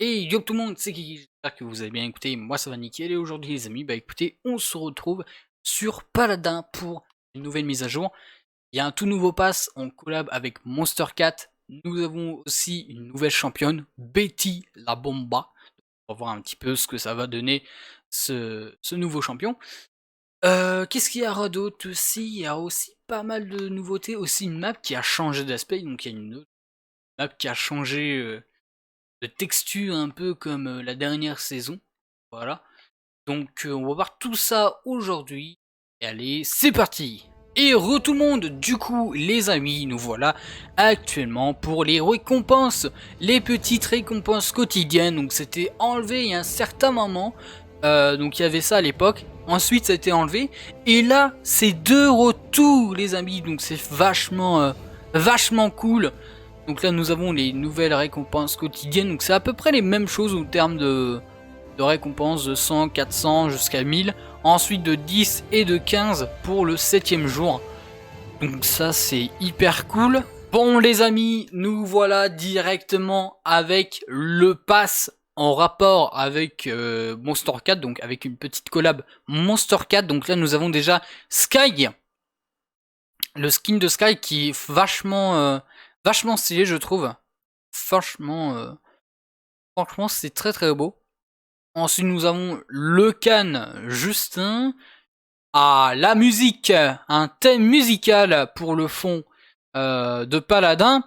Et yo tout le monde, c'est Kiki, j'espère que vous avez bien écouté, moi ça va nickel et aujourd'hui les amis, bah écoutez, on se retrouve sur Paladin pour une nouvelle mise à jour. Il y a un tout nouveau pass en collab avec Monster Cat, nous avons aussi une nouvelle championne, Betty la Bomba. On va voir un petit peu ce que ça va donner ce nouveau champion. Qu'est-ce qu'il y aura d'autre aussi? Il y a aussi pas mal de nouveautés, aussi une map qui a changé d'aspect, donc il y a une autre map qui a changé de texture un peu comme la dernière saison. Voilà. Donc on va voir tout ça aujourd'hui. Et allez, c'est parti! Et re tout le monde, du coup les amis, nous voilà actuellement pour les récompenses, les petites récompenses quotidiennes. Donc c'était enlevé il y a un certain moment, donc il y avait ça à l'époque, ensuite ça a été enlevé, et là c'est de retour les amis, donc c'est vachement cool. Donc là nous avons les nouvelles récompenses quotidiennes, donc c'est à peu près les mêmes choses en termes de récompenses de 100, 400 jusqu'à 1000. Ensuite de 10 et de 15 pour le 7ème jour. Donc ça c'est hyper cool. Bon les amis, nous voilà directement avec le pass en rapport avec Monster Cat, donc avec une petite collab Monster Cat. Donc là nous avons déjà Sky, le skin de Sky qui est vachement stylé je trouve. Franchement c'est très beau. Ensuite nous avons le Can Justin. Ah, la musique, un thème musical pour le fond de Paladin.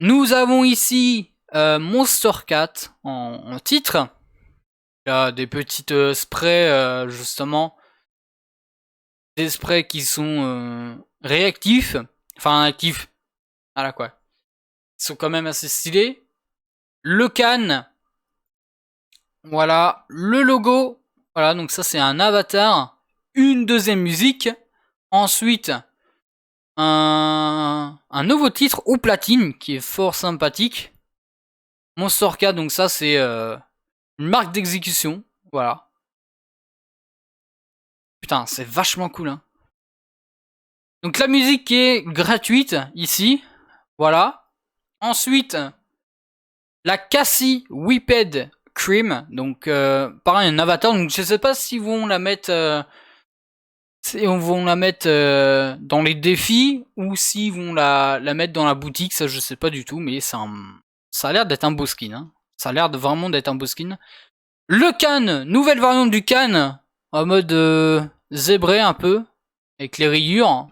Nous avons ici Monster Cat en titre. Il y a des petites sprays justement. Des sprays qui sont réactifs. Enfin actifs. Voilà quoi. Ils sont quand même assez stylés. Le can. Voilà. Le logo. Voilà, donc ça c'est un avatar. Une deuxième musique. Ensuite, un nouveau titre au platine qui est fort sympathique. Monster K, donc ça c'est une marque d'exécution. Voilà. Putain, c'est vachement cool. Hein. Donc la musique est gratuite ici. Voilà. Ensuite, la Cassie Whipped Cream. Donc pareil, un avatar. Donc je sais pas si vont la mettre... si on vont la mettre dans les défis ou si vont la mettre dans la boutique, ça je sais pas du tout, mais ça a l'air d'être un beau skin. Hein. Ça a l'air vraiment d'être un beau skin. Le can, nouvelle variante du can, en mode zébré un peu, avec les rayures.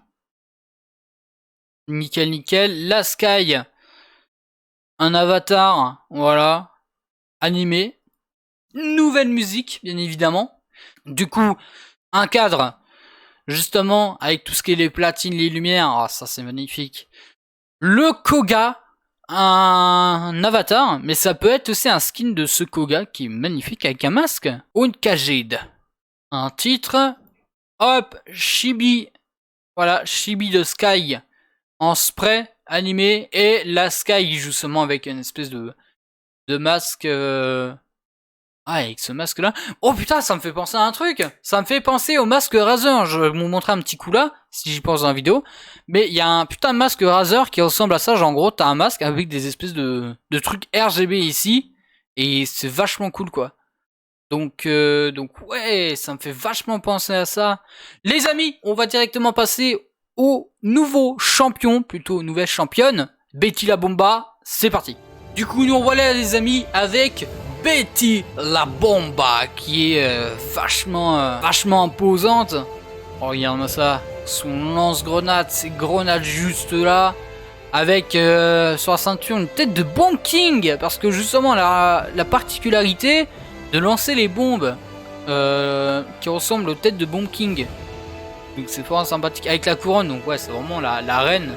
Nickel. La Sky, un avatar, voilà, animé. Nouvelle musique, bien évidemment. Du coup, un cadre. Justement, avec tout ce qui est les platines, les lumières, oh, ça c'est magnifique. Le Koga, un avatar, mais ça peut être aussi un skin de ce Koga qui est magnifique avec un masque. Unkajid, un titre. Hop, Chibi, voilà, Chibi de Sky en spray animé et la Sky justement avec une espèce de masque. Ah, avec ce masque-là. Oh putain, ça me fait penser à un truc. Ça me fait penser au masque Razer. Je vais vous montrer un petit coup là, si j'y pense dans la vidéo. Mais il y a un putain de masque Razer qui ressemble à ça. Genre, en gros, t'as un masque avec des espèces de trucs RGB ici. Et c'est vachement cool, quoi. Donc ouais, ça me fait vachement penser à ça. Les amis, on va directement passer au nouveau champion, plutôt nouvelle championne. Betty la Bomba, c'est parti. Du coup, nous voilà les amis avec Betty la Bomba qui est vachement imposante. Oh, regarde-moi ça, son lance-grenade, ses grenades juste là, avec sur la ceinture une tête de Bomb King, parce que justement la particularité de lancer les bombes qui ressemblent aux têtes de Bomb King. Donc c'est fort sympathique avec la couronne, donc ouais c'est vraiment la reine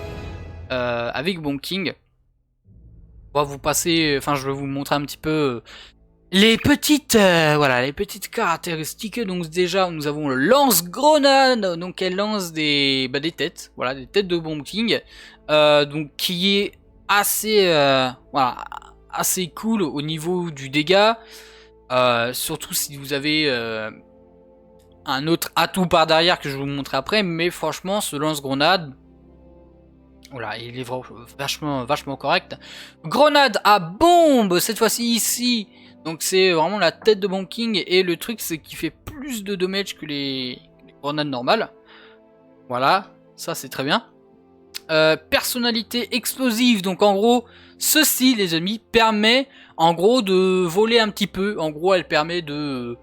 avec Bomb King. On va vous passer, enfin je vais vous montrer un petit peu les petites voilà les petites caractéristiques. Donc déjà nous avons le lance-grenade, donc elle lance des têtes, voilà des têtes de Bomb King, donc qui est assez voilà assez cool au niveau du dégât, surtout si vous avez un autre atout par derrière que je vais vous montrer après. Mais franchement ce lance-grenade Voilà, il est vachement correct. Grenade à bombe, cette fois-ci ici. Donc c'est vraiment la tête de Bomb King. Et le truc, c'est qu'il fait plus de damage que les grenades normales. Voilà, ça c'est très bien. Personnalité explosive, donc en gros, ceci les amis, permet en gros de voler un petit peu. En gros, elle permet de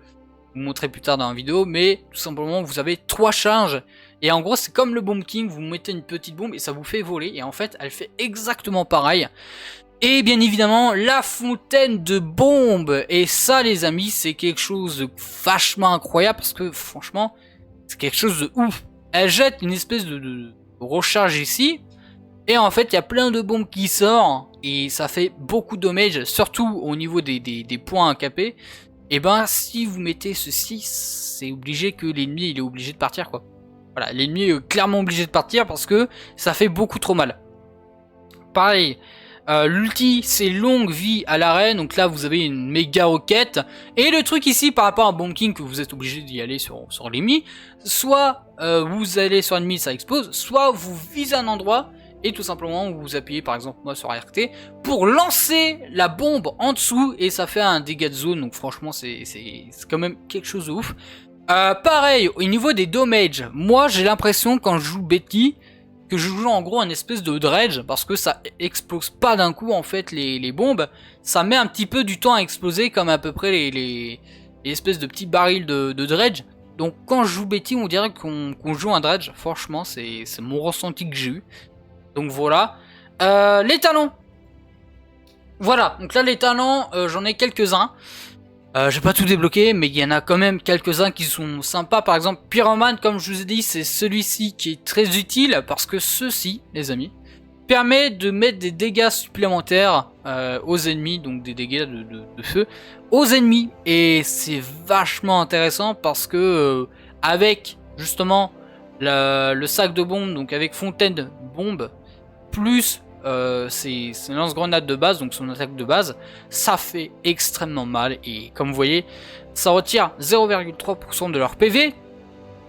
vous montrer plus tard dans la vidéo, mais tout simplement vous avez 3 charges. Et en gros c'est comme le Bomb King, vous mettez une petite bombe et ça vous fait voler. Et en fait elle fait exactement pareil. Et bien évidemment la fontaine de bombes. Et ça les amis c'est quelque chose de vachement incroyable. Parce que franchement c'est quelque chose de ouf. Elle jette une espèce de recharge ici. Et en fait il y a plein de bombes qui sortent. Et ça fait beaucoup de dommages. Surtout au niveau des points à caper. Et ben si vous mettez ceci, c'est obligé que l'ennemi il est obligé de partir quoi. Voilà, l'ennemi est clairement obligé de partir parce que ça fait beaucoup trop mal. Pareil, l'ulti c'est longue vie à l'arène, donc là vous avez une méga roquette. Et le truc ici par rapport à Bomb King que vous êtes obligé d'y aller sur l'ennemi, soit vous allez sur l'ennemi ça explose, soit vous visez un endroit et tout simplement vous appuyez par exemple moi sur RT pour lancer la bombe en dessous et ça fait un dégât de zone. Donc franchement c'est quand même quelque chose de ouf. Pareil au niveau des damages, moi j'ai l'impression quand je joue Betty que je joue en gros un espèce de dredge parce que ça explose pas d'un coup en fait les bombes, ça met un petit peu du temps à exploser comme à peu près les espèces de petits barils de dredge. Donc quand je joue Betty on dirait qu'on joue un dredge, franchement c'est mon ressenti que j'ai eu. Donc voilà. Les talents. Voilà, donc là les talents, j'en ai quelques-uns. J'ai pas tout débloqué, mais il y en a quand même quelques-uns qui sont sympas. Par exemple, Pyromane, comme je vous ai dit, c'est celui-ci qui est très utile. Parce que ceci, les amis, permet de mettre des dégâts supplémentaires aux ennemis. Donc des dégâts de feu aux ennemis. Et c'est vachement intéressant parce que avec justement le sac de bombe, donc avec fontaine de bombe, plus c'est lance-grenade de base, donc son attaque de base, ça fait extrêmement mal. Et comme vous voyez, ça retire 0,3% de leur PV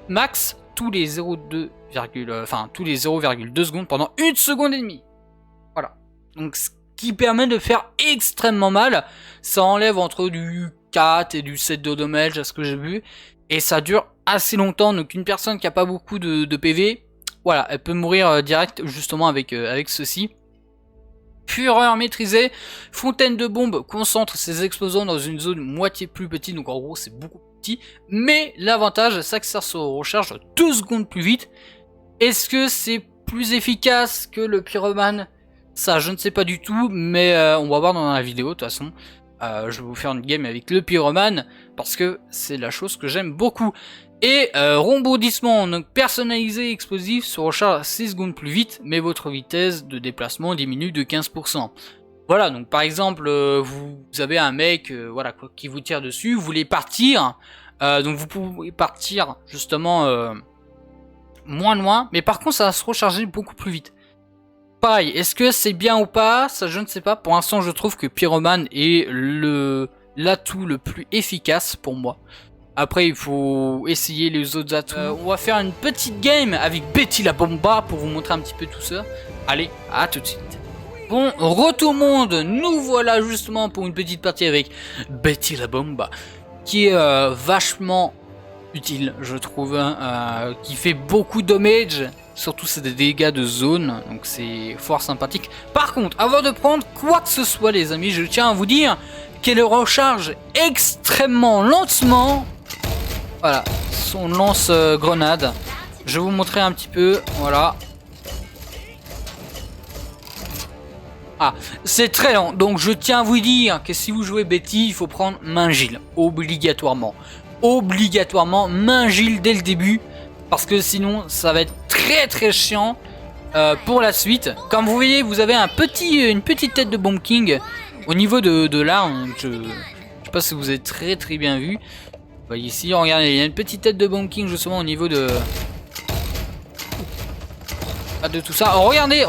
max tous les 0,2 secondes pendant une seconde et demie. Voilà. Donc ce qui permet de faire extrêmement mal. Ça enlève entre du 4 et du 7 de dommage à ce que j'ai vu. Et ça dure assez longtemps. Donc une personne qui a pas beaucoup de PV, voilà, elle peut mourir direct justement avec ceci. Fureur maîtrisée, fontaine de bombe concentre ses explosants dans une zone moitié plus petite, donc en gros c'est beaucoup plus petit. Mais l'avantage, c'est que ça se recharge 2 secondes plus vite. Est-ce que c'est plus efficace que le pyromane? Ça je ne sais pas du tout, mais on va voir dans la vidéo de toute façon. Je vais vous faire une game avec le pyromane, parce que c'est la chose que j'aime beaucoup. Et rebondissement, donc personnalisé explosif se recharge 6 secondes plus vite, mais votre vitesse de déplacement diminue de 15%. Voilà, donc par exemple, vous avez un mec voilà, qui vous tire dessus, vous voulez partir, donc vous pouvez partir justement moins loin, mais par contre ça va se recharger beaucoup plus vite. Pareil, est-ce que c'est bien ou pas? Ça je ne sais pas, pour l'instant je trouve que Pyromane est l'atout le plus efficace pour moi. Après, il faut essayer les autres atouts. On va faire une petite game avec Betty la Bomba pour vous montrer un petit peu tout ça. Allez, à tout de suite. Bon, retour monde, nous voilà justement pour une petite partie avec Betty la Bomba, qui est vachement utile, je trouve, qui fait beaucoup de damage. Surtout c'est des dégâts de zone, donc c'est fort sympathique. Par contre, avant de prendre quoi que ce soit les amis, je tiens à vous dire qu'elle recharge extrêmement lentement. Voilà, son lance-grenade. Je vais vous montrer un petit peu, voilà. Ah, c'est très lent, donc je tiens à vous dire que si vous jouez Betty, il faut prendre main Gilles, obligatoirement. Obligatoirement, main Gilles dès le début, parce que sinon ça va être très chiant pour la suite. Comme vous voyez, vous avez une petite tête de Bomb King au niveau de l'arme. Je sais pas si vous avez très bien vu. Vous voyez ici, regardez, il y a une petite tête de Bomb King justement au niveau de tout ça. Oh, regardez,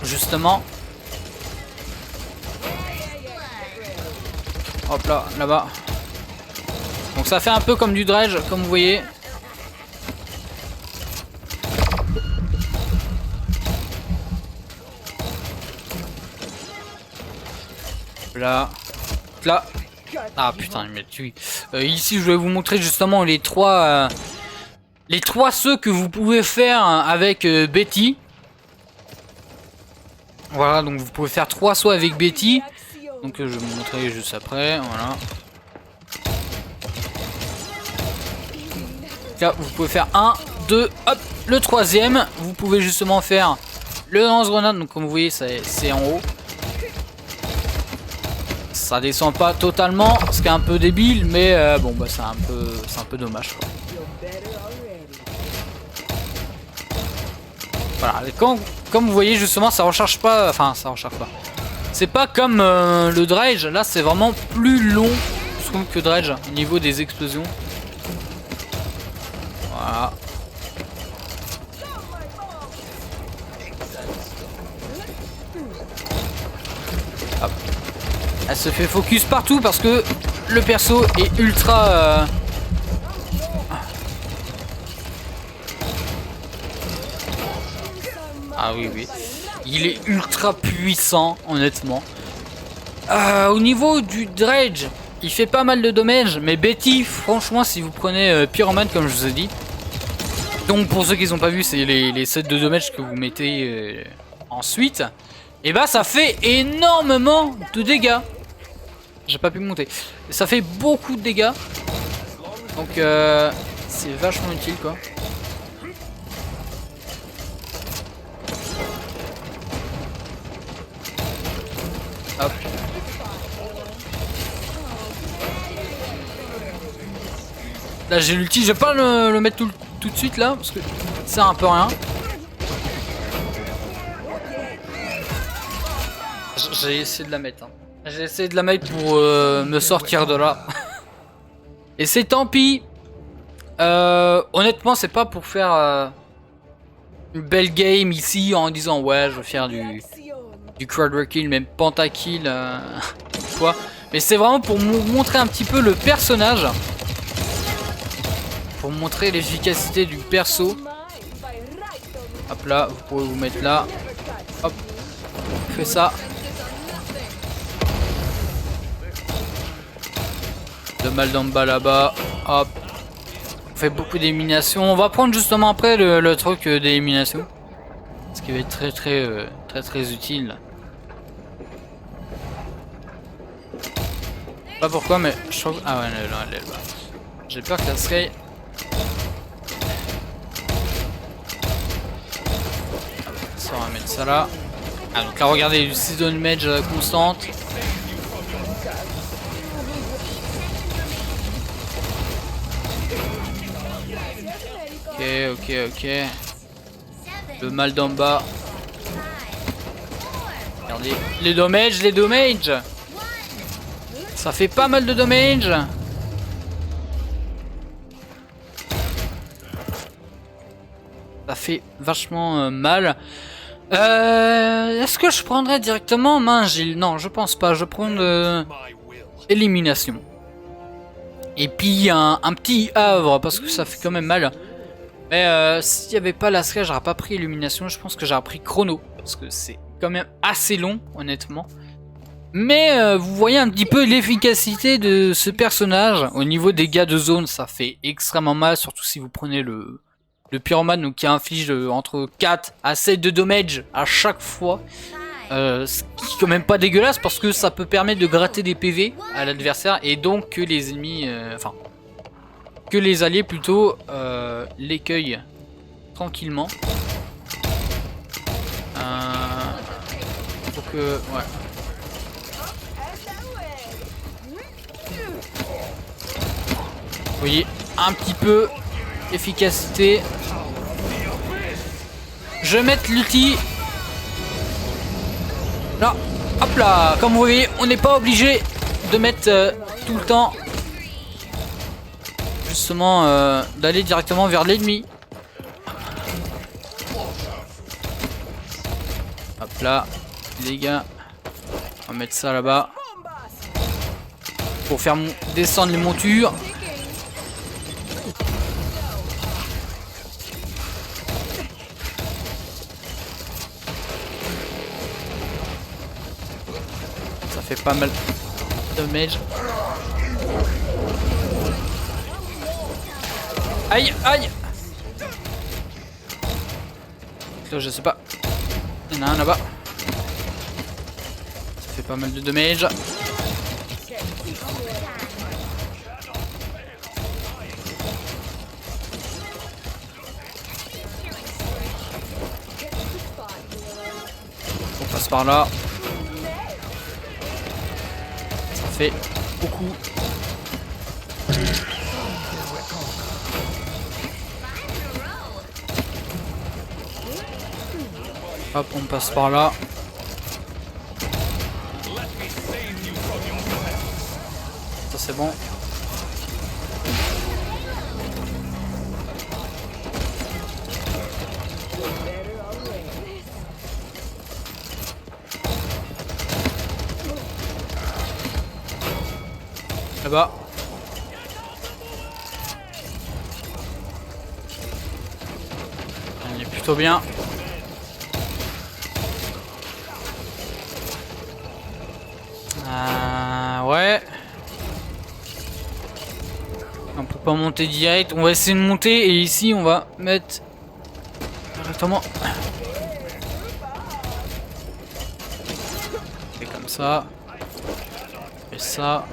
justement. Hop là, là-bas. Donc ça fait un peu comme du dredge, comme vous voyez. Là. Là. Ah putain, il m'a tué. Ici, je vais vous montrer justement les trois sauts que vous pouvez faire avec Betty. Voilà, donc vous pouvez faire 3 sauts avec Betty. Donc je vais vous montrer juste après. Voilà. Là, vous pouvez faire 1, 2, hop, le troisième. Vous pouvez justement faire le lance-grenade. Donc comme vous voyez, c'est en haut. Ça descend pas totalement, ce qui est un peu débile, mais bon bah c'est un peu dommage, quoi. Voilà, et comme vous voyez justement, ça recharge pas, enfin ça recharge pas. C'est pas comme le Dredge, là c'est vraiment plus long, je trouve, que Dredge au niveau des explosions. Voilà. Hop. Elle se fait focus partout parce que le perso est ultra... Ah oui, oui. Il est ultra puissant, honnêtement. Au niveau du Dredge, il fait pas mal de dommages. Mais Betty, franchement, si vous prenez Pyromane, comme je vous ai dit. Donc, pour ceux qui n'ont pas vu, c'est les sets de dommages que vous mettez ensuite. Et bah, ça fait énormément de dégâts. J'ai pas pu monter. Ça fait beaucoup de dégâts. Donc, c'est vachement utile, quoi. Hop. Là j'ai l'ulti, je vais pas le mettre tout de suite là parce que ça sert un peu rien. J'ai essayé de la mettre. Hein. J'ai essayé de la mettre pour me sortir de là. Et c'est tant pis. Honnêtement, c'est pas pour faire une belle game ici en disant ouais, je vais faire du quadra kill, même pentakill, quoi. Mais c'est vraiment pour montrer un petit peu le personnage. Pour montrer l'efficacité du perso. Hop là, vous pouvez vous mettre là. Hop, on fait ça. Le mal d'en bas là-bas. Hop. On fait beaucoup d'élimination. On va prendre justement après le truc d'élimination. Ce qui va être très utile. Pas pourquoi, mais je trouve. Ah ouais, elle est là. J'ai peur que la Sky. Ça, on va mettre ça là. Ah, donc là, regardez, du season mage constante. Ok. Le mal d'en bas. Regardez. Les dommages. Ça fait pas mal de dommages. Ça fait vachement mal. Est-ce que je prendrais directement main Gilles? Non, je pense pas. Je prends élimination. Et puis un petit havre parce que ça fait quand même mal. Mais s'il n'y avait pas la Sky, j'aurais pas pris illumination. Je pense que j'aurais pris chrono parce que c'est quand même assez long, honnêtement. Mais vous voyez un petit peu l'efficacité de ce personnage. Au niveau des dégâts de zone, ça fait extrêmement mal, surtout si vous prenez le pyromane, donc qui inflige entre 4 à 7 de damage à chaque fois. Ce qui est quand même pas dégueulasse parce que ça peut permettre de gratter des PV à l'adversaire et donc que les ennemis, enfin que les alliés plutôt l'écueillent tranquillement. Pour que ouais. Vous voyez un petit peu efficacité. Je vais mettre l'ulti. Là, hop là, comme vous voyez, on n'est pas obligé de mettre tout le temps. Justement, d'aller directement vers l'ennemi. Hop là, les gars. On va mettre ça là-bas. Pour faire descendre les montures. fait pas mal de damage. Aïe, aïe. Là, je sais pas. Il y en a un là-bas. Ça fait pas mal de damage. On passe par là. Ça fait beaucoup. Hop, on passe par là. Ça c'est bon. Là-bas. On est plutôt bien. Ouais. On peut pas monter direct. On va essayer de monter et ici on va mettre directement. Et comme ça. Et ça.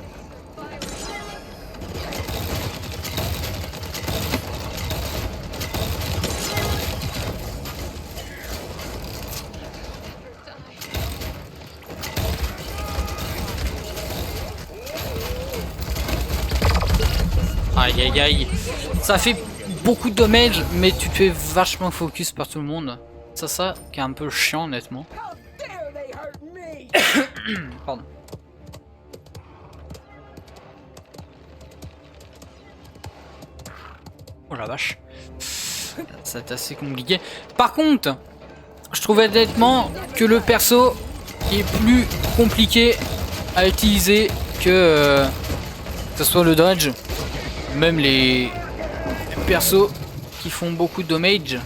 Aïe aïe aïe. Ça fait beaucoup de damage, mais tu te fais vachement focus par tout le monde. Ça qui est un peu chiant honnêtement. Pardon. Oh la vache. C'est assez compliqué. Par contre, je trouve honnêtement que le perso est plus compliqué à utiliser que ce soit le dodge. Même les persos qui font beaucoup de damage.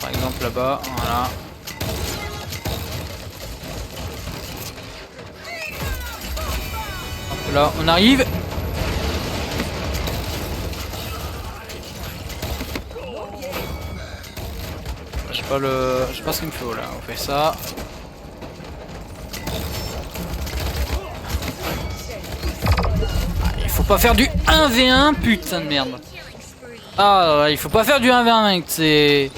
Par exemple là-bas, voilà. Hop là, on arrive. J'ai pas ce qu'il me faut là, on fait ça. Il faut pas faire du 1v1, putain de merde. Ah, il faut pas faire du 1v1 mec, c'est...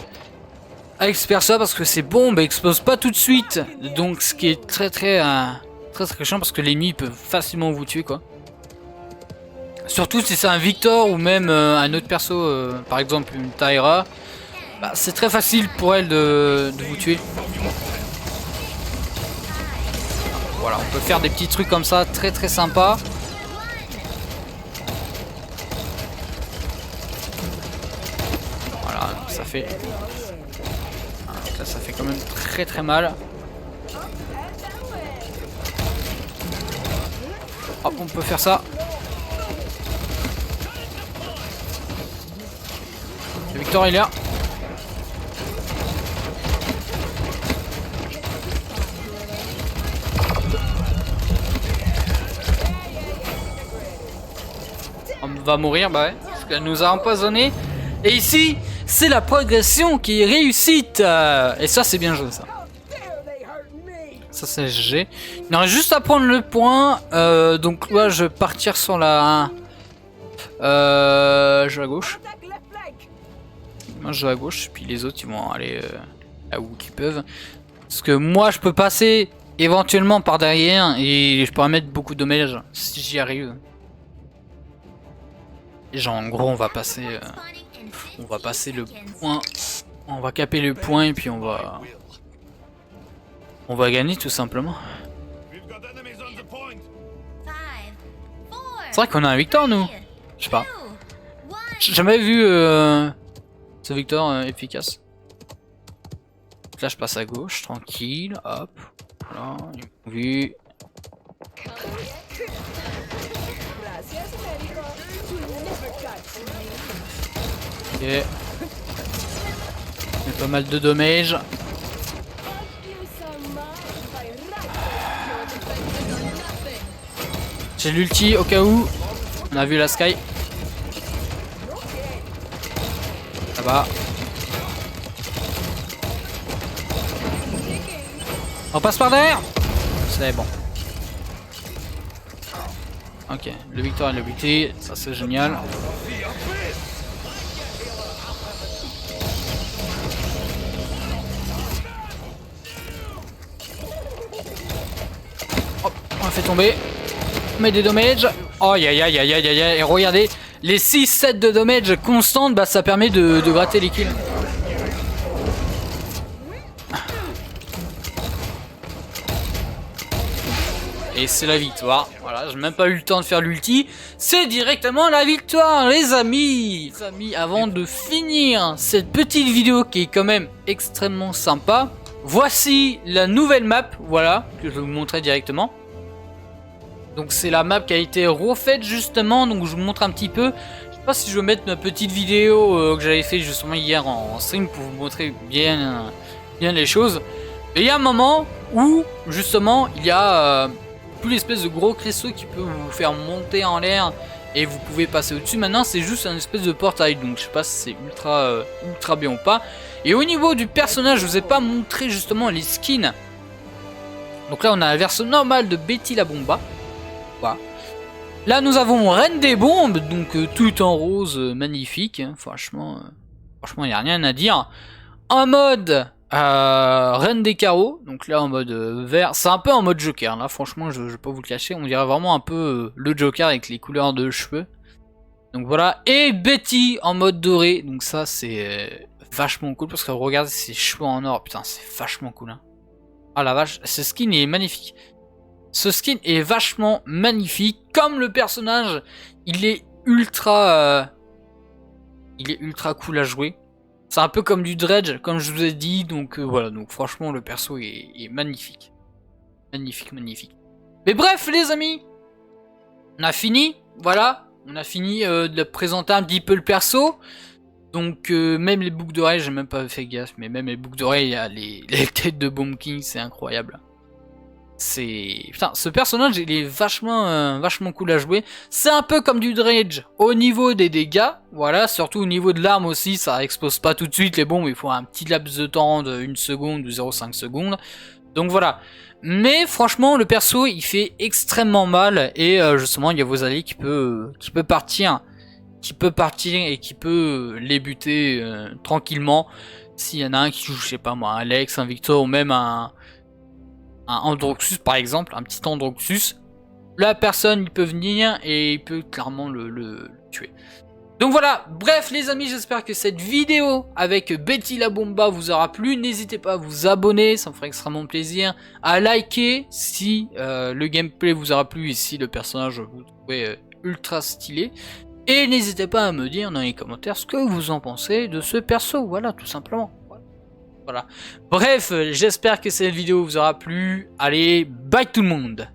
Avec ce perso parce que ces bombes explosent pas tout de suite. Donc ce qui est très chiant parce que l'ennemi peut facilement vous tuer quoi. Surtout si c'est un Victor ou même un autre perso, par exemple une Tyra. Bah, c'est très facile pour elle de vous tuer. Voilà, on peut faire des petits trucs comme ça très sympa. Voilà, ça fait... Là, ça fait quand même très mal. Hop, on peut faire ça. Le Victor il est là. On va mourir, bah ouais, parce qu'elle nous a empoisonné. Et ici, c'est la progression qui est réussite. Et ça, c'est bien joué, ça. Ça, c'est GG. Il reste juste à prendre le point. Donc là, je vais partir sur la... je vais à gauche. Moi, je vais à gauche. Puis les autres, ils vont aller là où ils peuvent. Parce que moi, je peux passer éventuellement par derrière. Et je pourrais mettre beaucoup de dommages si j'y arrive. Et genre, en gros, on va passer le point. On va caper le point et puis on va gagner tout simplement. C'est vrai qu'on a un Victor nous. Je sais pas. J'ai jamais vu ce Victor efficace. Là je passe à gauche, tranquille, hop. Voilà, vu. Ok. Il y a pas mal de dommages. J'ai l'ulti au cas où. On a vu la Sky. Ça va. On passe par derrière. C'est bon. Ok, le victoire et le buté, ça c'est génial. Hop, on fait tomber. On met des dommages. Oh aïe aïe aïe aïe aïe aïe. Et regardez, les 6-7 de damage constantes, bah ça permet de gratter les kills. Et c'est la victoire. Voilà, j'ai même pas eu le temps de faire l'ulti. C'est directement la victoire, les amis. Les amis, avant de finir cette petite vidéo qui est quand même extrêmement sympa, voici la nouvelle map, voilà, que je vais vous montrer directement. Donc c'est la map qui a été refaite justement, donc je vous montre un petit peu. Je sais pas si je vais mettre ma petite vidéo que j'avais fait justement hier en stream pour vous montrer bien les choses. Et il y a un moment où justement il y a tout l'espèce de gros cristaux qui peut vous faire monter en l'air et vous pouvez passer au-dessus. Maintenant c'est juste un espèce de portail, donc je sais pas si c'est ultra bien ou pas. Et au niveau du personnage, je vous ai pas montré justement les skins. Donc là on a la version normale de Betty la Bomba. Voilà. Là nous avons Reine des Bombes, donc tout en rose, magnifique, hein. Franchement il n'y a rien à dire. En mode Reine des Carreaux, donc là en mode vert, c'est un peu en mode Joker, là franchement je vais pas vous le cacher, on dirait vraiment un peu le Joker avec les couleurs de cheveux. Donc voilà, et Betty en mode doré, donc ça c'est vachement cool parce que regardez ses cheveux en or, putain c'est vachement cool hein. Ah la vache, ce skin est magnifique. Ce skin est vachement magnifique, comme le personnage, il est ultra cool à jouer. C'est un peu comme du Dredge, comme je vous ai dit, donc voilà, donc franchement le perso est magnifique. Magnifique. Mais bref les amis, on a fini, voilà, on a fini de présenter un petit peu le perso. Donc même les boucles d'oreilles, j'ai même pas fait gaffe, mais même les boucles d'oreilles, il y a les têtes de Bomb King, c'est incroyable. Putain, ce personnage il est vachement cool à jouer. C'est un peu comme du Dredge au niveau des dégâts, voilà, surtout au niveau de l'arme aussi, ça explose pas tout de suite les bombes, il faut un petit laps de temps de 1 seconde ou 0,5 secondes. Donc voilà. Mais franchement le perso il fait extrêmement mal et justement il y a vos alliés qui peut partir et qui peut les buter tranquillement. S'il y en a un qui joue, je sais pas moi, un Alex, un Victor ou même un Androxus par exemple, un petit Androxus, la personne il peut venir et il peut clairement le tuer. Donc voilà, bref les amis, j'espère que cette vidéo avec Betty la Bomba vous aura plu. N'hésitez pas à vous abonner, ça me ferait extrêmement plaisir. À liker si le gameplay vous aura plu et si le personnage vous trouvez ultra stylé. Et n'hésitez pas à me dire dans les commentaires ce que vous en pensez de ce perso, voilà tout simplement. Voilà. Bref, j'espère que cette vidéo vous aura plu. Allez, bye tout le monde!